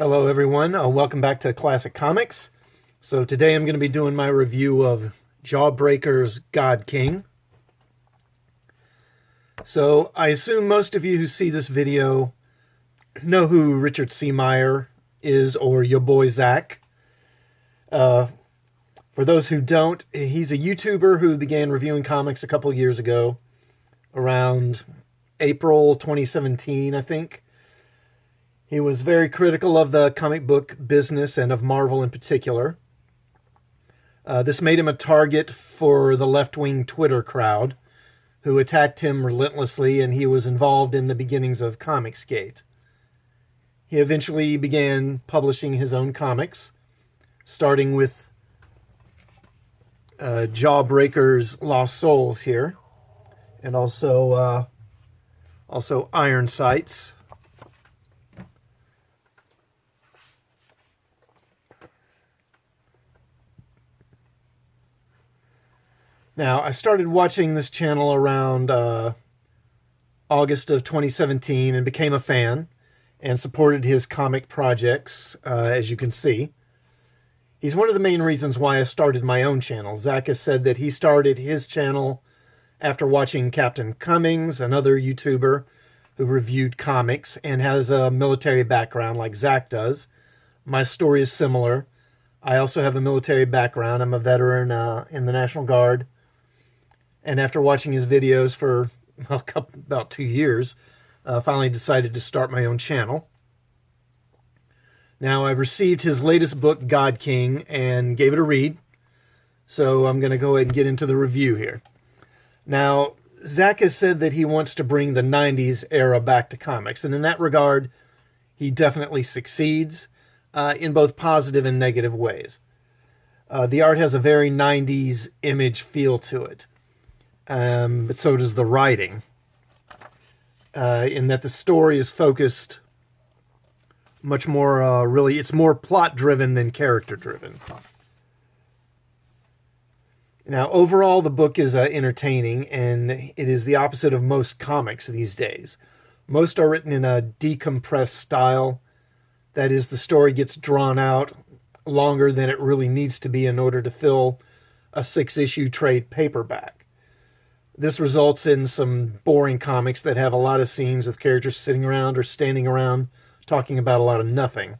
Hello everyone, welcome back to Classic Comics. So today I'm going to be doing my review of Jawbreakers God King. So I assume most of you who see this video know who Richard C. Meyer is, or your boy Zach. For those who don't, he's a YouTuber who began reviewing comics a couple years ago, around April 2017, I think. He was very critical of the comic book business and of Marvel in particular. This made him a target for the left-wing Twitter crowd, who attacked him relentlessly, and he was involved in the beginnings of Comicsgate. He eventually began publishing his own comics, starting with Jawbreakers Lost Souls here, and also Iron Sights. Now, I started watching this channel around August of 2017 and became a fan and supported his comic projects, as you can see. He's one of the main reasons why I started my own channel. Zach has said that he started his channel after watching Captain Cummings, another YouTuber who reviewed comics and has a military background like Zach does. My story is similar. I also have a military background. I'm a veteran in the National Guard. And after watching his videos for about 2 years, finally decided to start my own channel. Now, I've received his latest book, God King, and gave it a read. So I'm going to go ahead and get into the review here. Now, Zach has said that he wants to bring the 90s era back to comics. And in that regard, he definitely succeeds in both positive and negative ways. The art has a very 90s image feel to it. But so does the writing, in that the story is focused much more, really, it's more plot-driven than character-driven. Now, overall, the book is entertaining, and it is the opposite of most comics these days. Most are written in a decompressed style. That is, the story gets drawn out longer than it really needs to be in order to fill a 6-issue trade paperback. This results in some boring comics that have a lot of scenes of characters sitting around or standing around talking about a lot of nothing.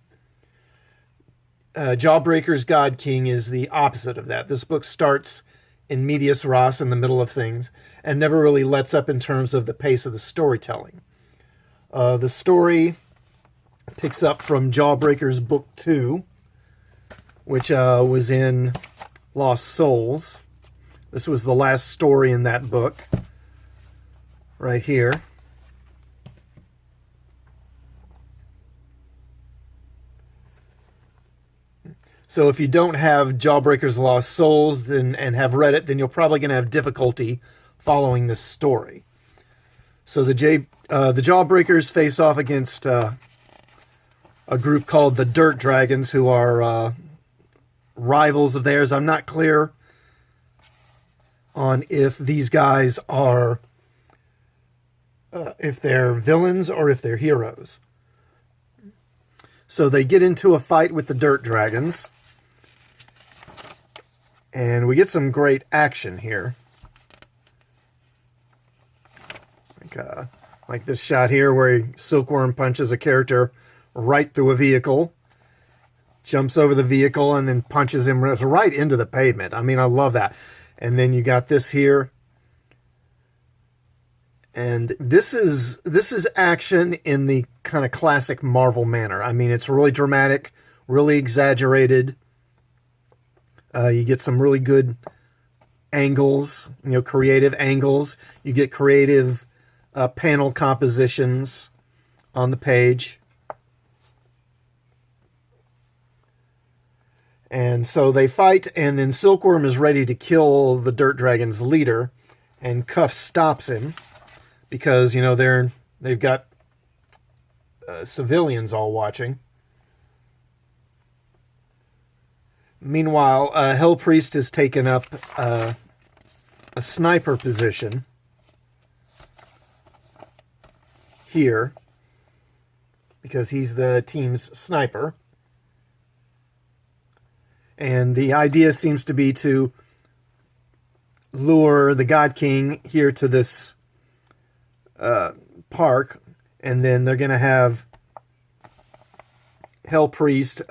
Jawbreakers God King is the opposite of that. This book starts in medias res, in the middle of things, and never really lets up in terms of the pace of the storytelling. The story picks up from Jawbreakers Book 2, which was in Lost Souls. This was the last story in that book, right here. So if you don't have Jawbreakers Lost Souls and have read it, then you're probably going to have difficulty following this story. So the Jawbreakers face off against a group called the Dirt Dragons, who are rivals of theirs. I'm not clear on if these guys are, if they're villains or if they're heroes. So they get into a fight with the Dirt Dragons. And we get some great action here. Like this shot here where Silkworm punches a character right through a vehicle. Jumps over the vehicle and then punches him right into the pavement. I mean, I love that. And then you got this here. And this is action in the kind of classic Marvel manner. I mean, it's really dramatic, really exaggerated. You get some really good angles, creative angles. You get creative panel compositions on the page. And so they fight, and then Silkworm is ready to kill the Dirt Dragon's leader, and Cuff stops him because, they've got civilians all watching. Meanwhile, Hell Priest has taken up a sniper position here. because he's the team's sniper. And the idea seems to be to lure the God King here to this park, and then they're going to have Hell Priest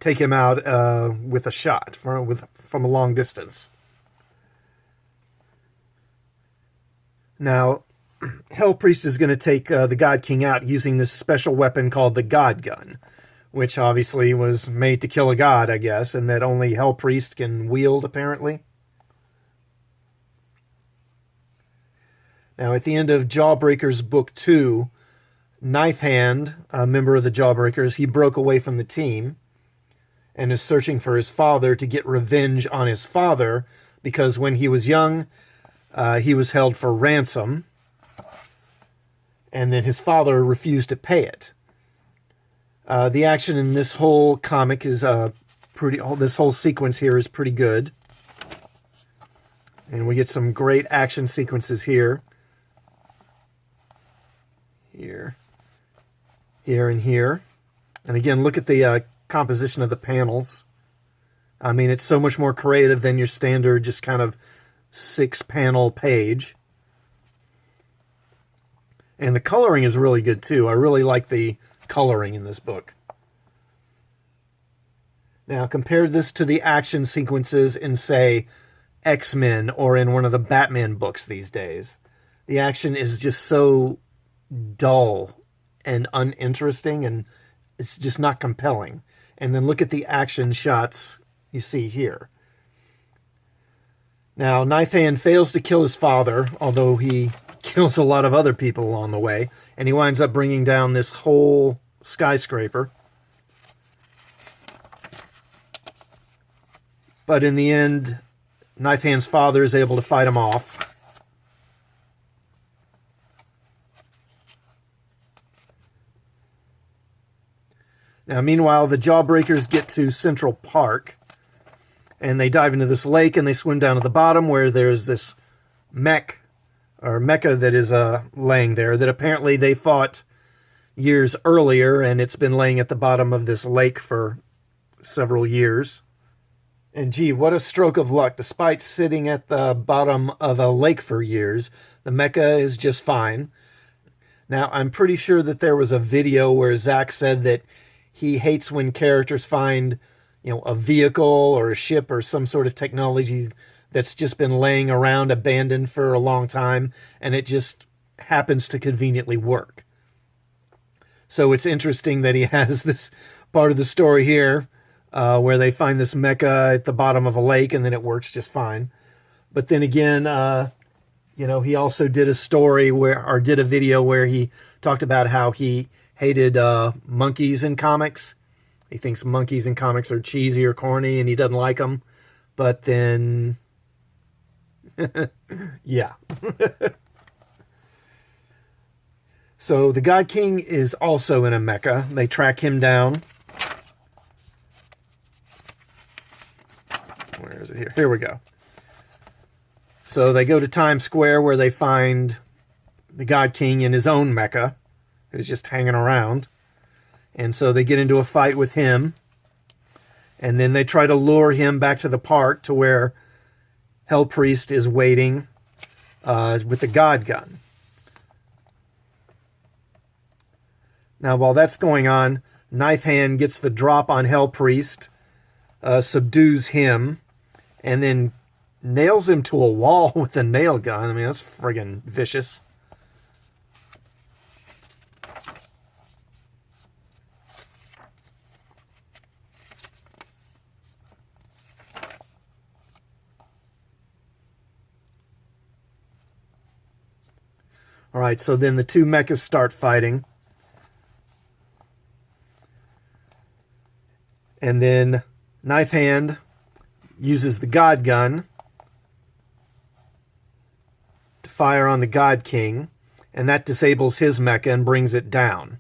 take him out with a shot from a long distance. Now, Hell Priest is going to take the God King out using this special weapon called the God Gun, which obviously was made to kill a god, I guess, and that only Hell Priest can wield, apparently. Now, at the end of Jawbreakers Book 2, Knife Hand, a member of the Jawbreakers, he broke away from the team and is searching for his father to get revenge on his father, because when he was young, he was held for ransom, and then his father refused to pay it. The action in this whole comic is this whole sequence here is pretty good. And we get some great action sequences here. Here, and here. And again, look at the composition of the panels. I mean, it's so much more creative than your standard just kind of 6-panel page. And the coloring is really good too. I really like the coloring in this book. Now, compare this to the action sequences in, say, X-Men or in one of the Batman books these days. The action is just so dull and uninteresting, and it's just not compelling. And then look at the action shots you see here. Now, Knife Hand fails to kill his father, although he kills a lot of other people along the way, and he winds up bringing down this whole skyscraper. But in the end, Knife Hand's father is able to fight him off. Now, meanwhile, the Jawbreakers get to Central Park, and they dive into this lake, and they swim down to the bottom where there's this mecha that is laying there that apparently they fought years earlier, and it's been laying at the bottom of this lake for several years. And gee, what a stroke of luck. Despite sitting at the bottom of a lake for years, the mecha is just fine. Now, I'm pretty sure that there was a video where Zach said that he hates when characters find, a vehicle or a ship or some sort of technology that's just been laying around abandoned for a long time, and it just happens to conveniently work. So it's interesting that he has this part of the story here where they find this mecha at the bottom of a lake, and then it works just fine. But then again, he also did a video where he talked about how he hated monkeys in comics. He thinks monkeys in comics are cheesy or corny, and he doesn't like them. But then, yeah. So the God King is also in a mecha. They track him down. Where is it here? Here we go. So they go to Times Square where they find the God King in his own mecha, who's just hanging around. And so they get into a fight with him. And then they try to lure him back to the park to where Hell Priest is waiting with the God Gun. Now, while that's going on, Knife Hand gets the drop on Hell Priest, subdues him, and then nails him to a wall with a nail gun. I mean, that's friggin' vicious. All right, so then the two mechas start fighting. And then Knife Hand uses the God Gun to fire on the God King, and that disables his mecha and brings it down.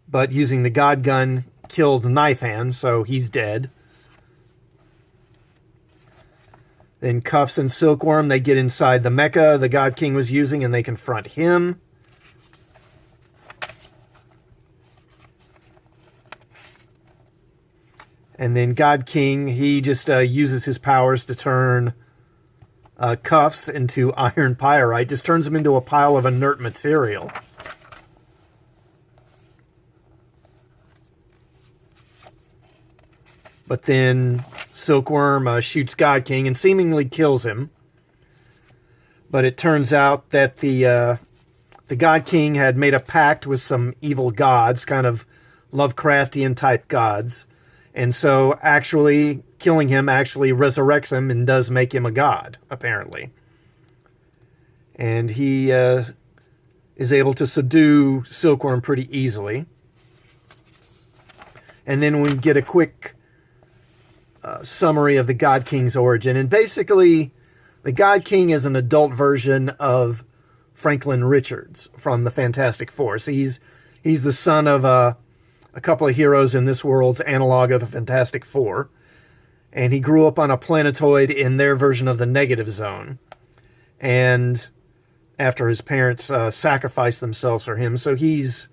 But using the God Gun killed Knife Hand, so he's dead. Then Cuffs and Silkworm, they get inside the mecha the God King was using, and they confront him. And then God King, he just uses his powers to turn Cuffs into iron pyrite. Just turns him into a pile of inert material. But then Silkworm shoots God King and seemingly kills him. But it turns out that the God King had made a pact with some evil gods, kind of Lovecraftian type gods. And so actually killing him actually resurrects him and does make him a god, apparently. And he is able to subdue Silkworm pretty easily. And then we get a quick summary of the God King's origin. And basically, the God King is an adult version of Franklin Richards from the Fantastic Four. So he's the son of a couple of heroes in this world's analog of the Fantastic Four. And he grew up on a planetoid in their version of the Negative Zone. And after his parents sacrificed themselves for him, so he's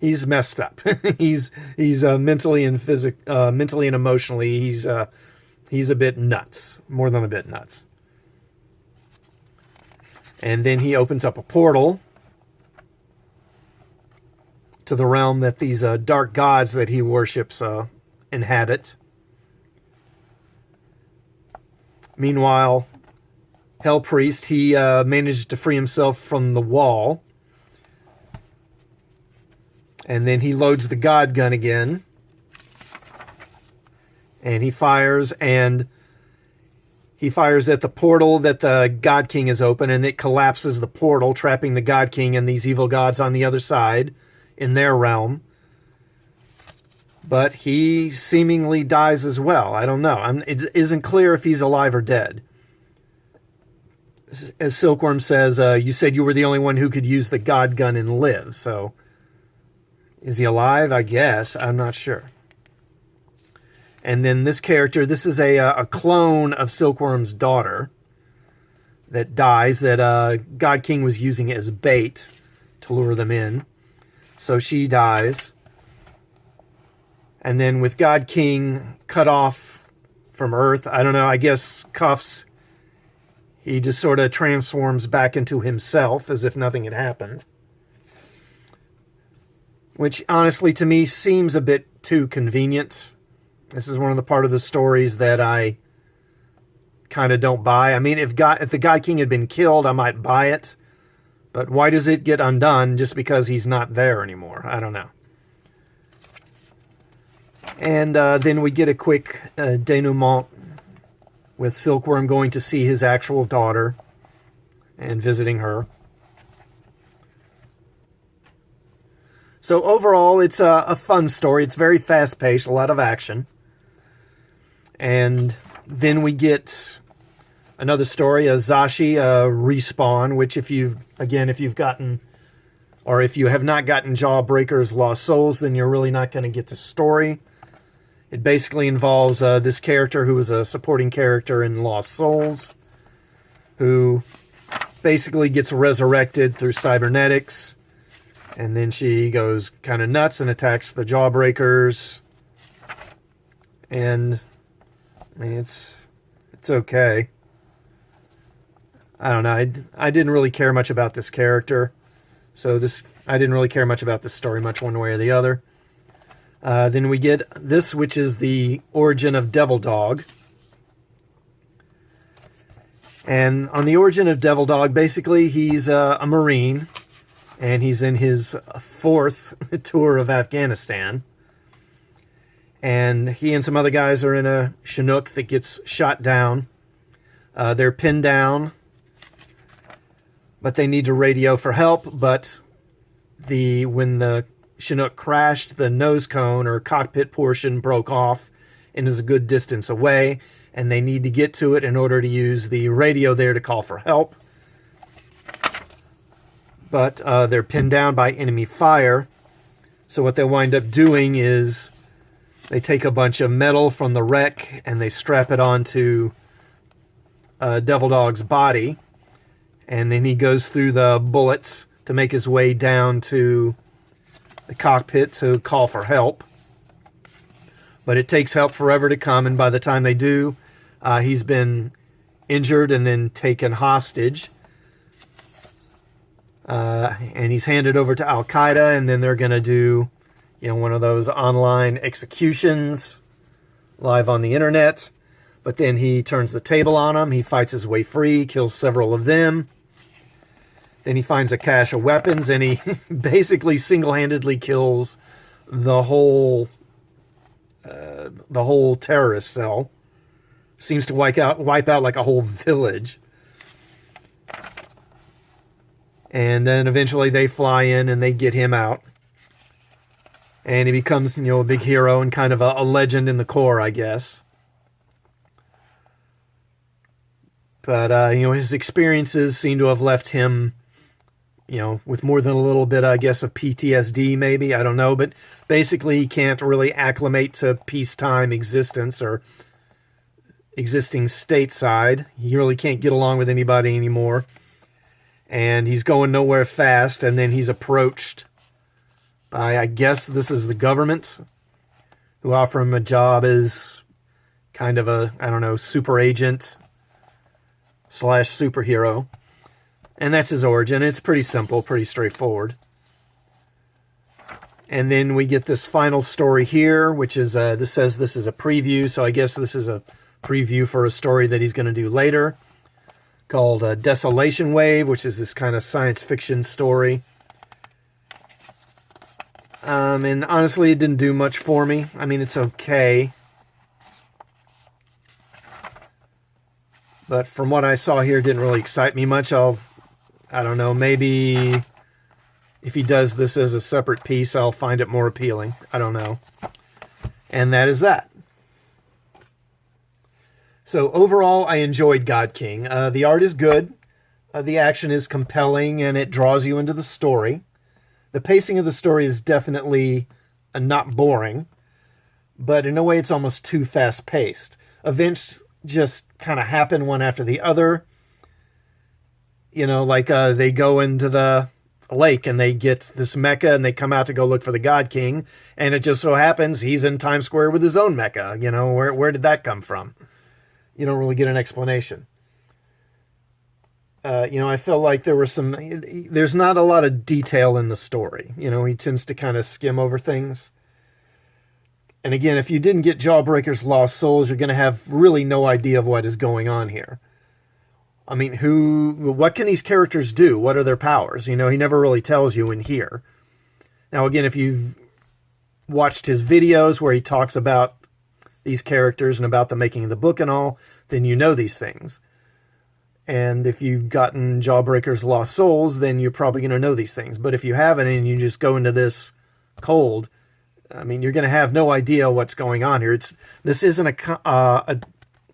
messed up. he's mentally and mentally and emotionally, he's a bit nuts, more than a bit nuts. And then he opens up a portal to the realm that these dark gods that he worships inhabit. Meanwhile, Hell Priest, he managed to free himself from the wall. And then he loads the God gun again. And he fires, and he fires at the portal that the God King is open, and it collapses the portal, trapping the God King and these evil gods on the other side in their realm. But he seemingly dies as well. I don't know. It isn't clear if he's alive or dead. As Silkworm says, you said you were the only one who could use the God gun and live, so is he alive? I guess. I'm not sure. And then this character, this is a clone of Silkworm's daughter that dies, that God King was using as bait to lure them in. So she dies. And then with God King cut off from Earth, I don't know, I guess Cuffs, he just sort of transforms back into himself as if nothing had happened. Which, honestly, to me, seems a bit too convenient. This is one of the part of the stories that I kind of don't buy. I mean, if the God King had been killed, I might buy it. But why does it get undone just because he's not there anymore? I don't know. And then we get a quick denouement with Silkworm going to see his actual daughter and visiting her. So overall, it's a fun story. It's very fast-paced, a lot of action. And then we get another story, a Zashi respawn, which if you have not gotten Jawbreakers Lost Souls, then you're really not going to get the story. It basically involves this character who is a supporting character in Lost Souls, who basically gets resurrected through cybernetics. And then she goes kind of nuts and attacks the Jawbreakers. And I mean, it's okay. I don't know. I didn't really care much about this character. So I didn't really care much about this story much one way or the other. Then we get this, which is the origin of Devil Dog. And on the origin of Devil Dog, basically he's a Marine. And he's in his 4th tour of Afghanistan. And he and some other guys are in a Chinook that gets shot down. They're pinned down. But they need to radio for help. But when the Chinook crashed, the nose cone or cockpit portion broke off and is a good distance away. And they need to get to it in order to use the radio there to call for help. But they're pinned down by enemy fire. So what they wind up doing is they take a bunch of metal from the wreck and they strap it onto Devil Dog's body. And then he goes through the bullets to make his way down to the cockpit to call for help. But it takes help forever to come, and by the time they do, he's been injured and then taken hostage. And he's handed over to Al-Qaeda, and then they're going to do, one of those online executions live on the internet. But then he turns the table on them. He fights his way free, kills several of them. Then he finds a cache of weapons, and he basically single-handedly kills the whole terrorist cell. Seems to wipe out like a whole village. And then eventually they fly in and they get him out. And he becomes, a big hero and kind of a legend in the Corps, I guess. But, his experiences seem to have left him, with more than a little bit, I guess, of PTSD maybe. I don't know. But basically he can't really acclimate to peacetime existence or existing stateside. He really can't get along with anybody anymore. And he's going nowhere fast. And then he's approached by, I guess this is the government, who offer him a job as kind of a, super agent / superhero. And that's his origin. It's pretty simple, pretty straightforward. And then we get this final story here, which is, this says this is a preview, so I guess this is a preview for a story that he's going to do later, called Desolation Wave, which is this kind of science fiction story. And honestly, it didn't do much for me. I mean, it's okay. But from what I saw here, it didn't really excite me much. I don't know, maybe if he does this as a separate piece, I'll find it more appealing. I don't know. And that is that. So overall, I enjoyed God King. The art is good. The action is compelling, and it draws you into the story. The pacing of the story is definitely not boring, but in a way it's almost too fast-paced. Events just kind of happen one after the other. Like they go into the lake and they get this mecha and they come out to go look for the God King, and it just so happens he's in Times Square with his own mecha. Where did that come from? You don't really get an explanation. I felt like there's not a lot of detail in the story. He tends to kind of skim over things. And again, if you didn't get Jawbreakers Lost Souls, you're going to have really no idea of what is going on here. I mean, what can these characters do? What are their powers? He never really tells you in here. Now, again, if you've watched his videos where he talks about these characters and about the making of the book and all, then you know these things. And if you've gotten Jawbreakers Lost Souls, then you're probably going to know these things. But if you haven't and you just go into this cold, I mean, you're going to have no idea what's going on here. This isn't a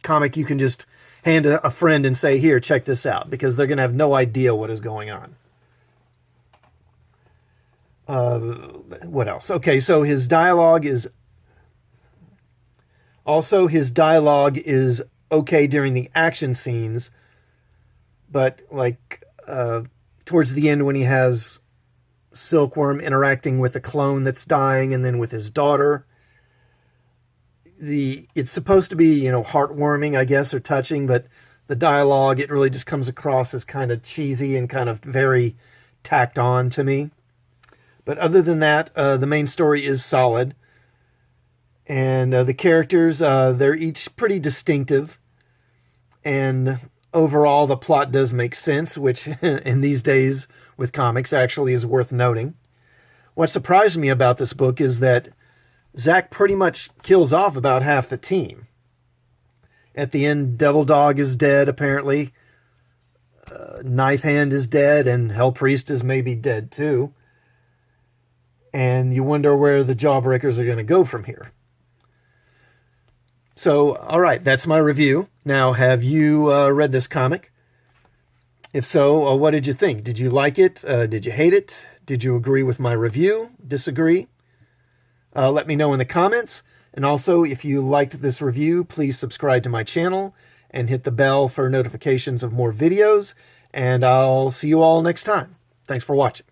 comic you can just hand a friend and say, here, check this out, because they're going to have no idea what is going on. What else? Okay, so his dialogue is okay during the action scenes, but towards the end when he has Silkworm interacting with a clone that's dying and then with his daughter, it's supposed to be, heartwarming, I guess, or touching, but the dialogue, it really just comes across as kind of cheesy and kind of very tacked on to me. But other than that, the main story is solid. And the characters, they're each pretty distinctive. And overall, the plot does make sense, which in these days with comics actually is worth noting. What surprised me about this book is that Zach pretty much kills off about half the team. At the end, Devil Dog is dead, apparently. Knife Hand is dead, and Hell Priest is maybe dead too. And you wonder where the Jawbreakers are going to go from here. So, all right, that's my review. Now, have you read this comic? If so, what did you think? Did you like it? Did you hate it? Did you agree with my review? Disagree? Let me know in the comments. And also, if you liked this review, please subscribe to my channel and hit the bell for notifications of more videos. And I'll see you all next time. Thanks for watching.